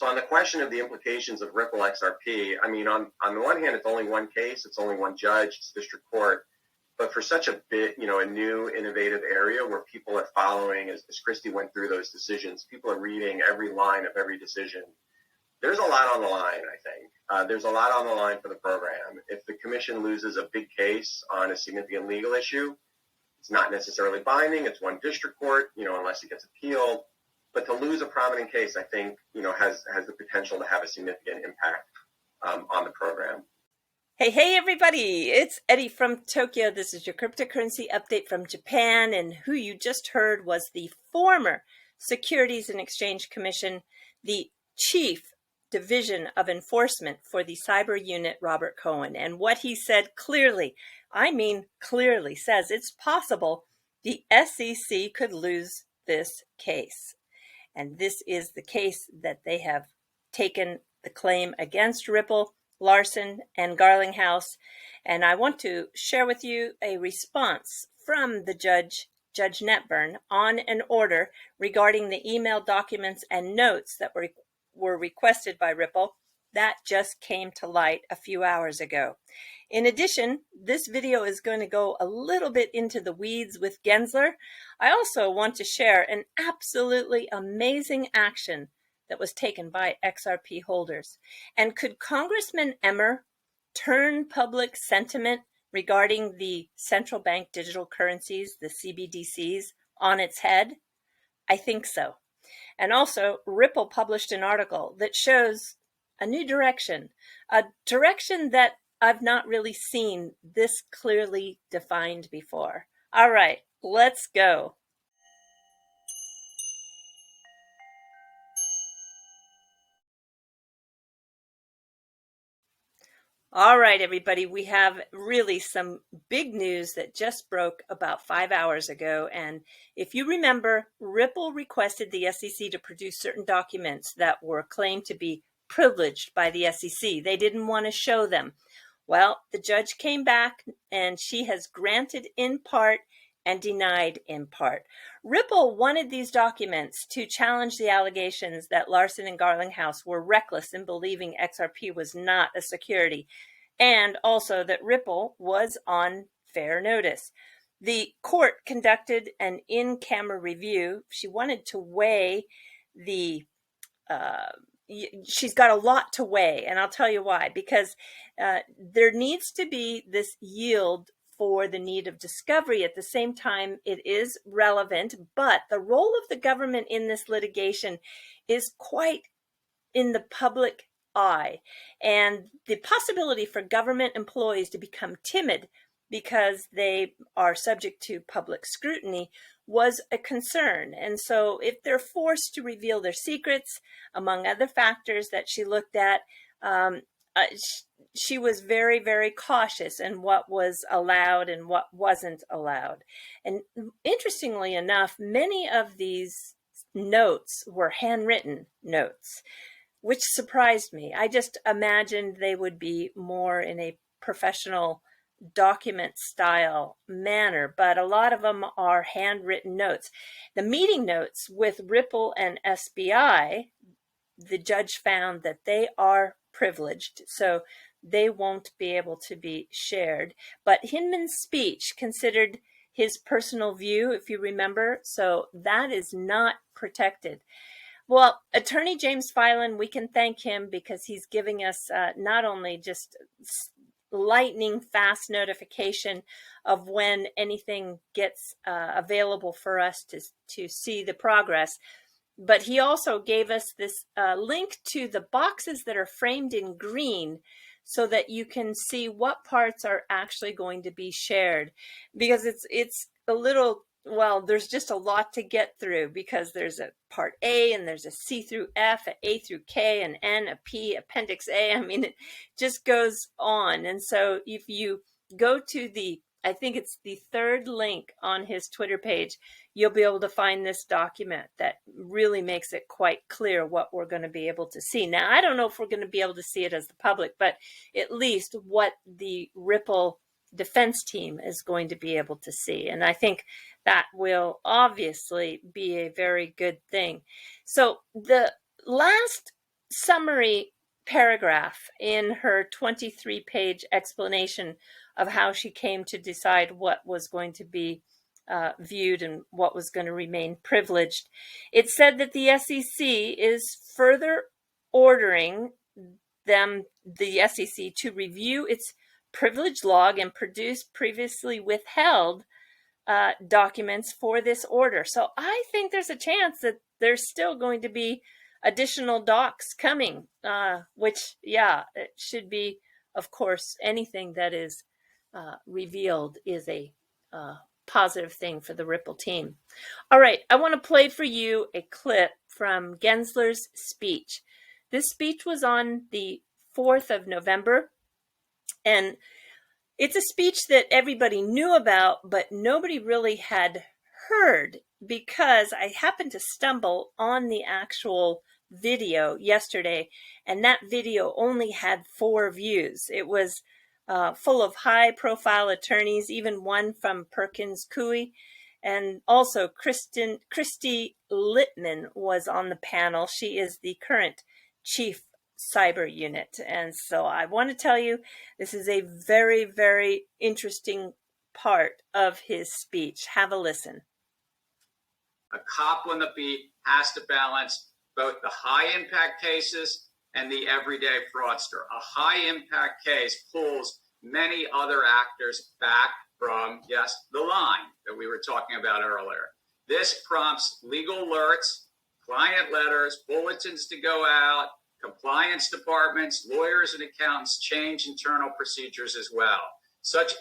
So on the question of the implications of Ripple XRP, I mean, on the one hand, it's only one case, it's only one judge, it's district court. But for such a bit, a new innovative area where people are following, as Christy went through those decisions, people are reading every line of every decision. There's a lot on the line, I think. There's a lot on the line for the program. If the commission loses a big case on a significant legal issue, it's not necessarily binding. It's one district court, unless it gets appealed. But to lose a prominent case, I think, has the potential to have a significant impact on the program. Hey, everybody. It's Eddie from Tokyo. This is your cryptocurrency update from Japan. And who you just heard was the former Securities and Exchange Commission, the Chief Division of Enforcement for the Cyber Unit, Robert Cohen. And what he said clearly, clearly says it's possible the SEC could lose this case. And this is the case that they have taken the claim against Ripple, Larson, and Garlinghouse. And I want to share with you a response from the Judge Netburn, on an order regarding the email documents and notes that were requested by Ripple. That just came to light a few hours ago. In addition, this video is going to go a little bit into the weeds with Gensler. I also want to share an absolutely amazing action that was taken by XRP holders. And could Congressman Emmer turn public sentiment regarding the central bank digital currencies, the CBDCs, on its head? I think so. And also, Ripple published an article that shows a new direction, a direction that I've not really seen this clearly defined before. All right, let's go. All right, everybody, we have really some big news that just broke about 5 hours ago. And if you remember, Ripple requested the SEC to produce certain documents that were claimed to be privileged by the SEC. They didn't want to show them. Well, the judge came back and she has granted in part and denied in part. Ripple wanted these documents to challenge the allegations that Larson and Garlinghouse were reckless in believing XRP was not a security, and also that Ripple was on fair notice. The court conducted an in-camera review. She wanted to weigh the she's got a lot to weigh, and I'll tell you why. Because there needs to be this yield for the need of discovery. At the same time, it is relevant, but the role of the government in this litigation is quite in the public eye. And the possibility for government employees to become timid because they are subject to public scrutiny was a concern. And so if they're forced to reveal their secrets, among other factors that she looked at, she was very, very cautious in what was allowed and what wasn't allowed. And interestingly enough, many of these notes were handwritten notes, which surprised me. I just imagined they would be more in a professional document style manner, but a lot of them are handwritten notes. The meeting notes with Ripple and SBI, the judge found that they are privileged, so they won't be able to be shared. But Hinman's speech considered his personal view, if you remember, so that is not protected. Well, Attorney James Filan, we can thank him because he's giving us not only just lightning fast notification of when anything gets available for us to see the progress, but he also gave us this link to the boxes that are framed in green so that you can see what parts are actually going to be shared, because it's a little, well, there's just a lot to get through, because there's a part A and there's a C through F, an A through K, an N, a P, appendix A. I mean, it just goes on. And so if you go to I think it's the third link on his Twitter page, you'll be able to find this document that really makes it quite clear what we're going to be able to see. Now, I don't know if we're going to be able to see it as the public, but at least what the Ripple defense team is going to be able to see. And I think that will obviously be a very good thing. So the last summary paragraph in her 23-page explanation of how she came to decide what was going to be viewed and what was going to remain privileged. It said that the SEC is further ordering the SEC, to review its privilege log and produce previously withheld documents for this order. So I think there's a chance that there's still going to be additional docs coming, which, yeah, it should be, of course, anything that is revealed is a positive thing for the Ripple team. All right, I want to play for you a clip from Gensler's speech. This speech was on the 4th of November, and it's a speech that everybody knew about, but nobody really had heard, because I happened to stumble on the actual video yesterday, and that video only had 4 views. It was full of high-profile attorneys, even one from Perkins Coie, and also Christy Littman was on the panel. She is the current chief cyber unit. And so I want to tell you, this is a very, very interesting part of his speech. Have a listen. A cop on the beat has to balance both the high impact cases and the everyday fraudster. A high impact case pulls many other actors back from, yes, the line that we were talking about earlier. This prompts legal alerts, client letters, bulletins to go out. Compliance departments, lawyers, and accountants change internal procedures as well. Such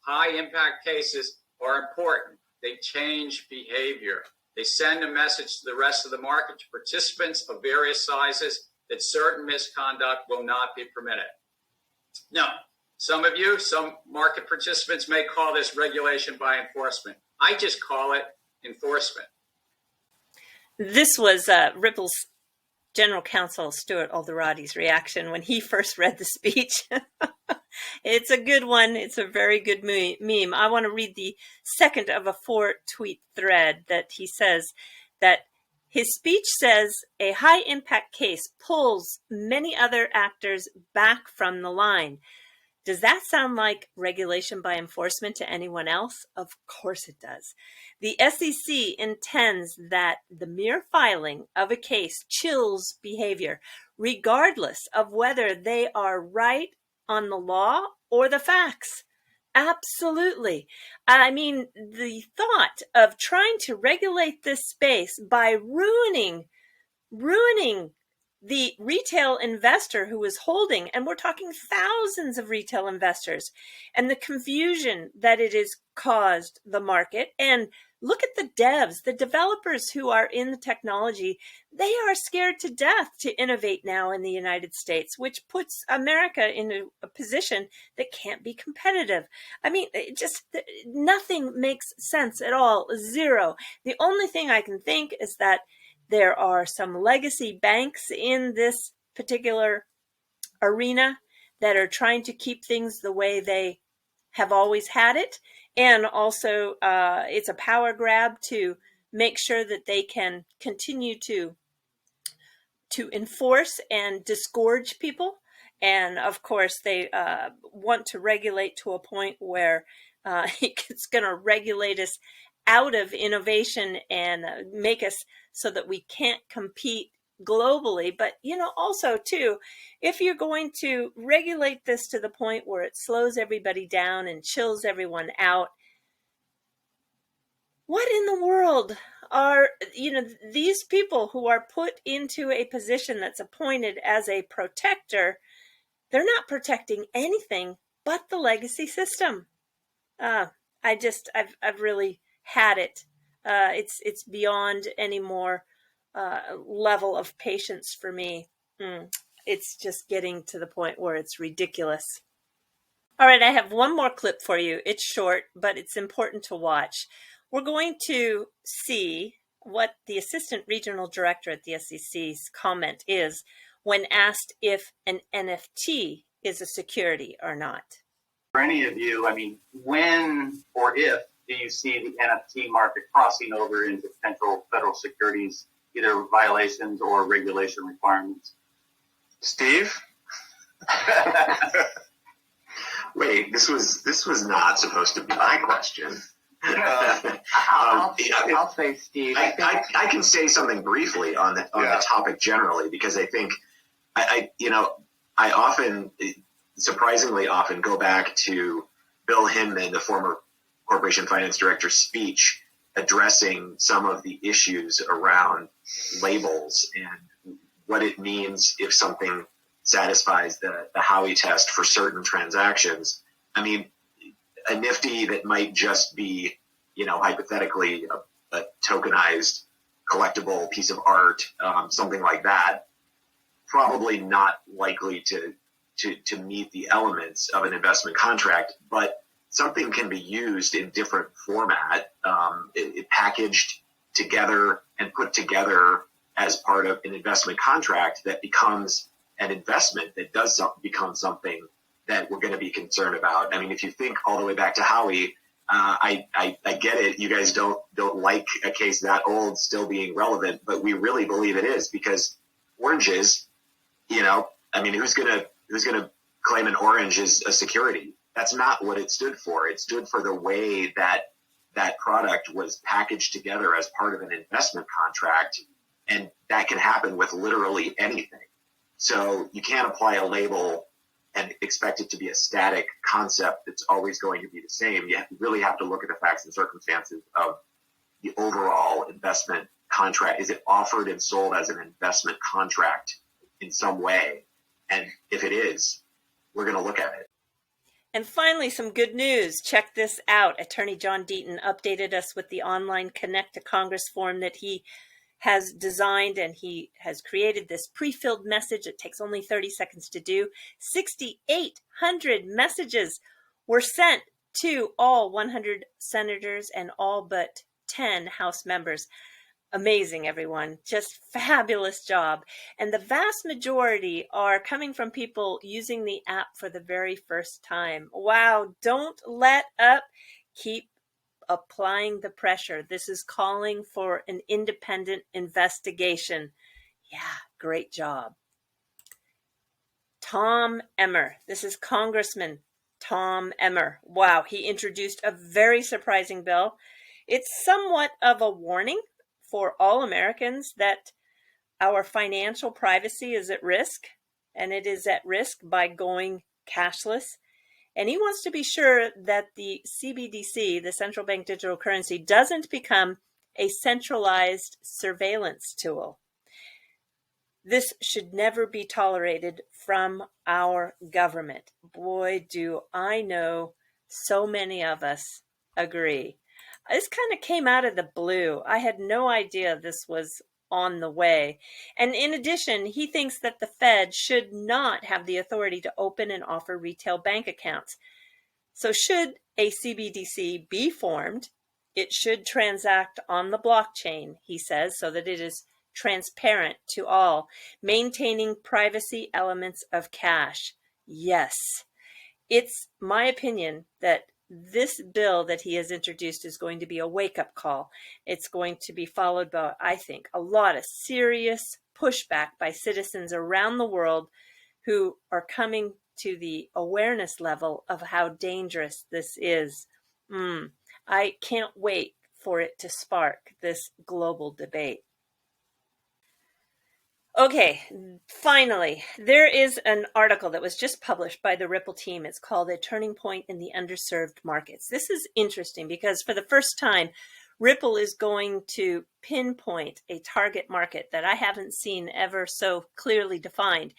high impact cases are important. They change behavior. They send a message to the rest of the market, to participants of various sizes, that certain misconduct will not be permitted. Now, some market participants may call this regulation by enforcement. I just call it enforcement. This was Ripple's General Counsel Stu Alderoty's reaction when he first read the speech. It's a good one. It's a very good meme. I want to read the second of a 4-tweet thread that he says that his speech says a high-impact case pulls many other actors back from the line. Does that sound like regulation by enforcement to anyone else? Of course it does. The SEC intends that the mere filing of a case chills behavior, regardless of whether they are right on the law or the facts. Absolutely. I mean, the thought of trying to regulate this space by ruining the retail investor who is holding, and we're talking thousands of retail investors, and the confusion that it has caused the market. And look at the devs, the developers who are in the technology. They are scared to death to innovate now in the United States, which puts America in a position that can't be competitive. I mean, nothing makes sense at all. Zero. The only thing I can think is that there are some legacy banks in this particular arena that are trying to keep things the way they have always had it. And also it's a power grab to make sure that they can continue to enforce and disgorge people. And of course, they want to regulate to a point where it's going to regulate us out of innovation and make us so that we can't compete globally. But, also too, if you're going to regulate this to the point where it slows everybody down and chills everyone out, what in the world are, these people who are put into a position that's appointed as a protector? They're not protecting anything but the legacy system. I've really had it. It's beyond any more level of patience for me. It's just getting to the point where it's ridiculous. All right, I have one more clip for you. It's short, but it's important to watch. We're going to see what the Assistant Regional Director at the SEC's comment is when asked if an NFT is a security or not. For any of you, when or if do you see the NFT market crossing over into potential federal securities, either violations or regulation requirements? Steve? Wait, this was not supposed to be my question. I'll say, Steve. I can say something briefly on the topic generally, because I think I often, surprisingly often, go back to Bill Hinman, the former corporation finance director's speech addressing some of the issues around labels and what it means if something satisfies the Howey test for certain transactions. I mean, a nifty that might just be, hypothetically a tokenized collectible piece of art, something like that, probably not likely to meet the elements of an investment contract, but something can be used in different format, packaged together and put together as part of an investment contract that becomes an investment that does become something that we're going to be concerned about. I mean, if you think all the way back to Howey, I get it. You guys don't like a case that old still being relevant, but we really believe it is, because oranges, who's gonna claim an orange is a security? That's not what it stood for. It stood for the way that product was packaged together as part of an investment contract, and that can happen with literally anything. So you can't apply a label and expect it to be a static concept that's always going to be the same. You really have to look at the facts and circumstances of the overall investment contract. Is it offered and sold as an investment contract in some way? And if it is, we're going to look at it. And finally, some good news. Check this out. Attorney John Deaton updated us with the online Connect to Congress form that he has designed, and he has created this pre-filled message. It takes only 30 seconds to do. 6,800 messages were sent to all 100 senators and all but 10 House members. Amazing, everyone. Just fabulous job. And the vast majority are coming from people using the app for the very first time. Wow, don't let up. Keep applying the pressure. This is calling for an independent investigation. Yeah, great job. Tom Emmer. This is Congressman Tom Emmer. Wow, he introduced a very surprising bill. It's somewhat of a warning for all Americans that our financial privacy is at risk, and it is at risk by going cashless. And he wants to be sure that the CBDC, the central bank digital currency, doesn't become a centralized surveillance tool. This should never be tolerated from our government. Boy, do I know so many of us agree. This kind of came out of the blue. I had no idea this was on the way. And in addition, he thinks that the Fed should not have the authority to open and offer retail bank accounts. So should a CBDC be formed, it should transact on the blockchain, he says, so that it is transparent to all, maintaining privacy elements of cash. Yes, it's my opinion that this bill that he has introduced is going to be a wake-up call. It's going to be followed by, I think, a lot of serious pushback by citizens around the world who are coming to the awareness level of how dangerous this is. I can't wait for it to spark this global debate. Okay, finally, there is an article that was just published by the Ripple team. It's called A Turning Point in the Underserved Markets. This is interesting because for the first time, Ripple is going to pinpoint a target market that I haven't seen ever so clearly defined.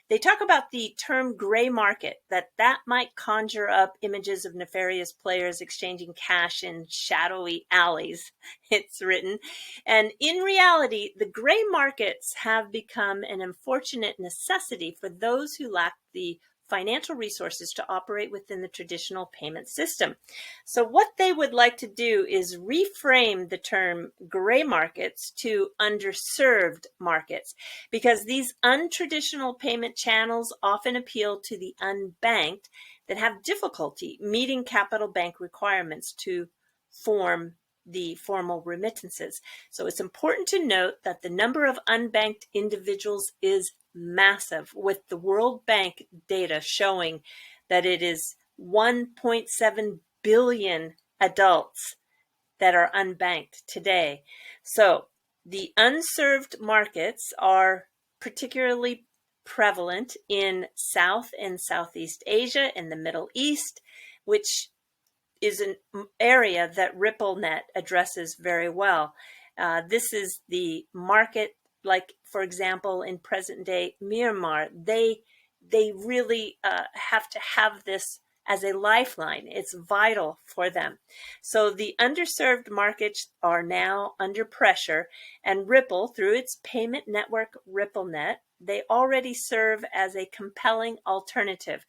They talk about the term gray market, that might conjure up images of nefarious players exchanging cash in shadowy alleys, it's written. And in reality, the gray markets have become an unfortunate necessity for those who lack the financial resources to operate within the traditional payment system. So what they would like to do is reframe the term gray markets to underserved markets, because these untraditional payment channels often appeal to the unbanked that have difficulty meeting capital bank requirements to form the formal remittances. So it's important to note that the number of unbanked individuals is massive, with the World Bank data showing that it is 1.7 billion adults that are unbanked today. So the unserved markets are particularly prevalent in South and Southeast Asia and the Middle East, which is an area that RippleNet addresses very well. This is the market, like, for example, in present day Myanmar, they really have to have this as a lifeline. It's vital for them. So the underserved markets are now under pressure, and Ripple, through its payment network RippleNet, they already serve as a compelling alternative.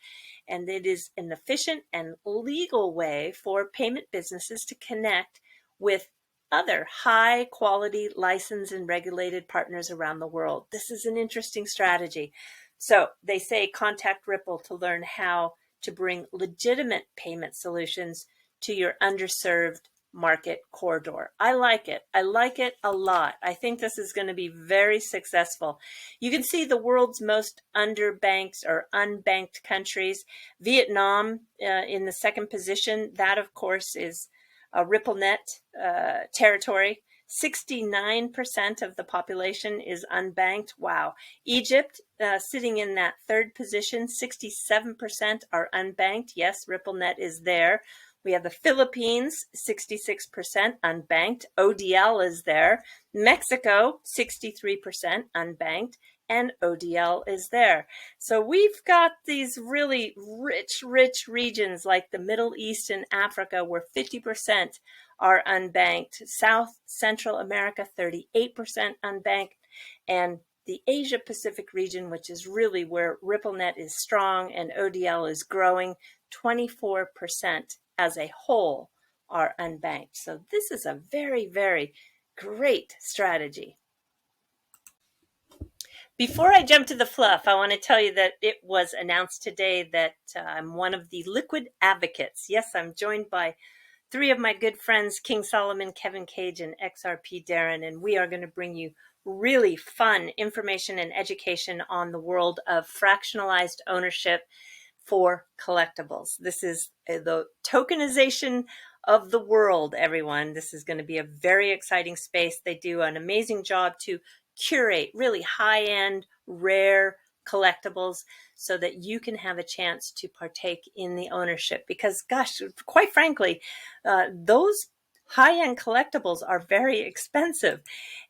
And it is an efficient and legal way for payment businesses to connect with other high quality licensed and regulated partners around the world. This is an interesting strategy. So they say contact Ripple to learn how to bring legitimate payment solutions to your underserved market corridor. I like it. I like it a lot. I think this is going to be very successful. You can see the world's most underbanked or unbanked countries. Vietnam in the second position. That, of course, is a RippleNet territory. 69% of the population is unbanked. Wow. Egypt sitting in that third position, 67% are unbanked. Yes, RippleNet is there. We have the Philippines, 66% unbanked. ODL is there. Mexico, 63% unbanked. And ODL is there. So we've got these really rich regions like the Middle East and Africa where 50% are unbanked. South Central America, 38% unbanked. And the Asia Pacific region, which is really where RippleNet is strong and ODL is growing, 24% as a whole are unbanked. So this is a very, very great strategy. Before I jump to the fluff, I want to tell you that it was announced today that I'm one of the liquid advocates. Yes, I'm joined by three of my good friends, King Solomon, Kevin Cage, and XRP Darren, and we are going to bring you really fun information and education on the world of fractionalized ownership for collectibles. This is the tokenization of the world, everyone. This is going to be a very exciting space. They do an amazing job to curate really high-end, rare collectibles so that you can have a chance to partake in the ownership. Because, gosh, quite frankly, those high-end collectibles are very expensive.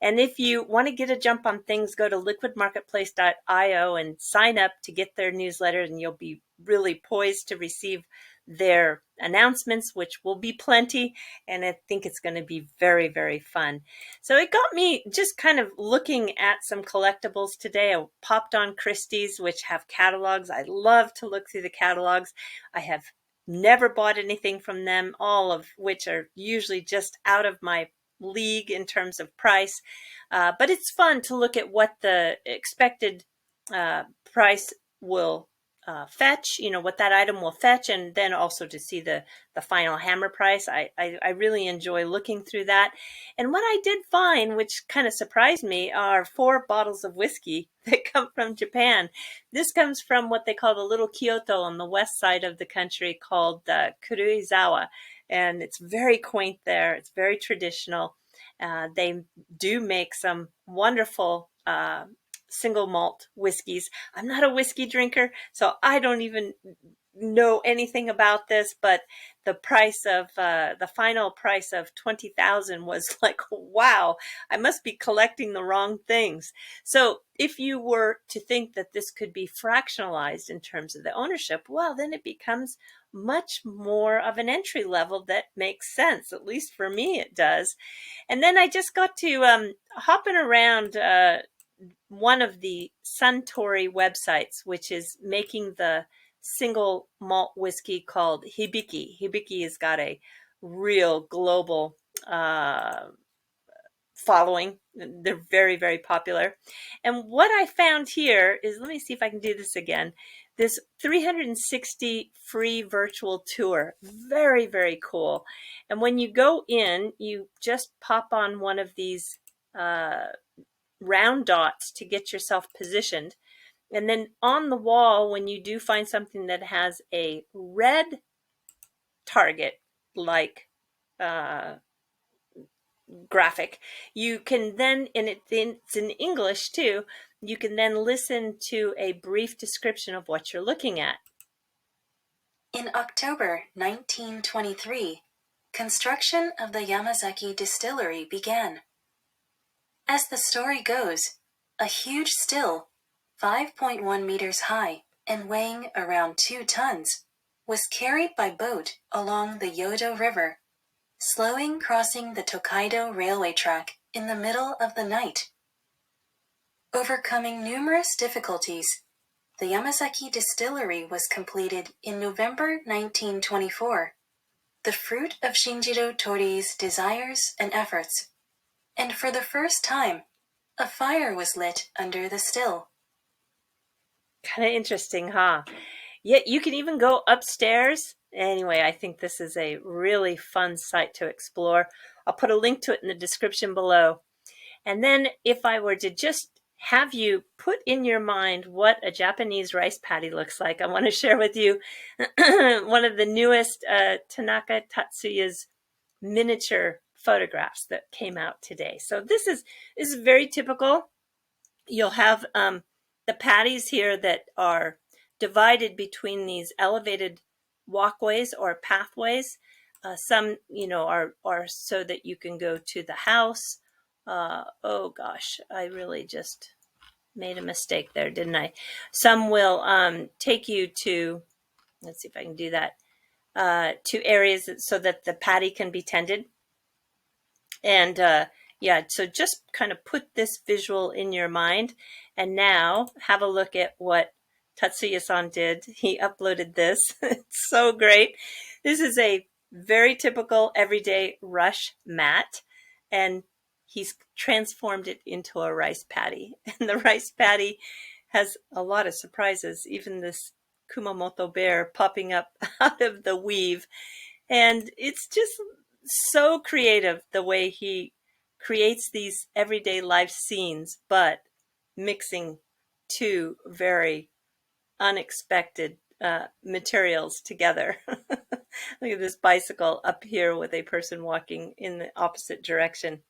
And if you want to get a jump on things, go to liquidmarketplace.io and sign up to get their newsletter, and you'll be really poised to receive their announcements, which will be plenty, and I think it's going to be very, very fun. So it got me just kind of looking at some collectibles today. I popped on Christie's, which have catalogs. I love to look through the catalogs. I have never bought anything from them, all of which are usually just out of my league in terms of price. But it's fun to look at what the expected price will fetch, what that item will fetch, and then also to see the final hammer price. I really enjoy looking through that. And what I did find, which kind of surprised me, are 4 bottles of whiskey that come from Japan. This comes from what they call the Little Kyoto on the west side of the country called Kuruizawa. And it's very quaint there. It's very traditional. They do make some wonderful single malt whiskeys. I'm not a whiskey drinker, so I don't even know anything about this, but the price of the final price of 20,000 was like, wow, I must be collecting the wrong things. So if you were to think that this could be fractionalized in terms of the ownership, well, then it becomes much more of an entry level that makes sense. At least for me, it does. And then I just got to hopping around one of the Suntory websites, which is making the single malt whiskey called Hibiki. Hibiki has got a real global following. They're very, very popular. And what I found here is, let me see if I can do this again, this 360 free virtual tour. Very, very cool. And when you go in, you just pop on one of these round dots to get yourself positioned. And then on the wall, when you do find something that has a red target, like graphic, you can then, and it's in English too, you can then listen to a brief description of what you're looking at. In October 1923, construction of the Yamazaki distillery began. As the story goes, a huge still, 5.1 meters high and weighing around 2 tons, was carried by boat along the Yodo River, slowing crossing the Tokaido railway track in the middle of the night. Overcoming numerous difficulties, the Yamazaki distillery was completed in November 1924, the fruit of Shinjiro Torii's desires and efforts, and for the first time, a fire was lit under the still. Kind of interesting, huh? Yeah, you can even go upstairs. Anyway, I think this is a really fun site to explore. I'll put a link to it in the description below. And then if I were to just have you put in your mind what a Japanese rice paddy looks like, I want to share with you one of the newest Tanaka Tatsuya's miniature photographs that came out today. So this is very typical. You'll have the patties here that are divided between these elevated walkways or pathways. Some, are so that you can go to the house. Oh gosh, I really just made a mistake there, didn't I? Some will take you to, let's see if I can do that, to areas so that the patty can be tended. And yeah, so just kind of put this visual in your mind. And now have a look at what Tatsuya-san did. He uploaded this. It's so great. This is a very typical everyday rush mat. And he's transformed it into a rice paddy. And the rice paddy has a lot of surprises. Even this Kumamoto bear popping up out of the weave. And it's just so creative the way he creates these everyday life scenes, but mixing two very unexpected materials together. Look at this bicycle up here with a person walking in the opposite direction.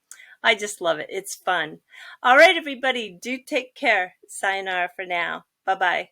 I just love it. It's fun. All right, everybody, do take care. Sayonara for now. Bye-bye.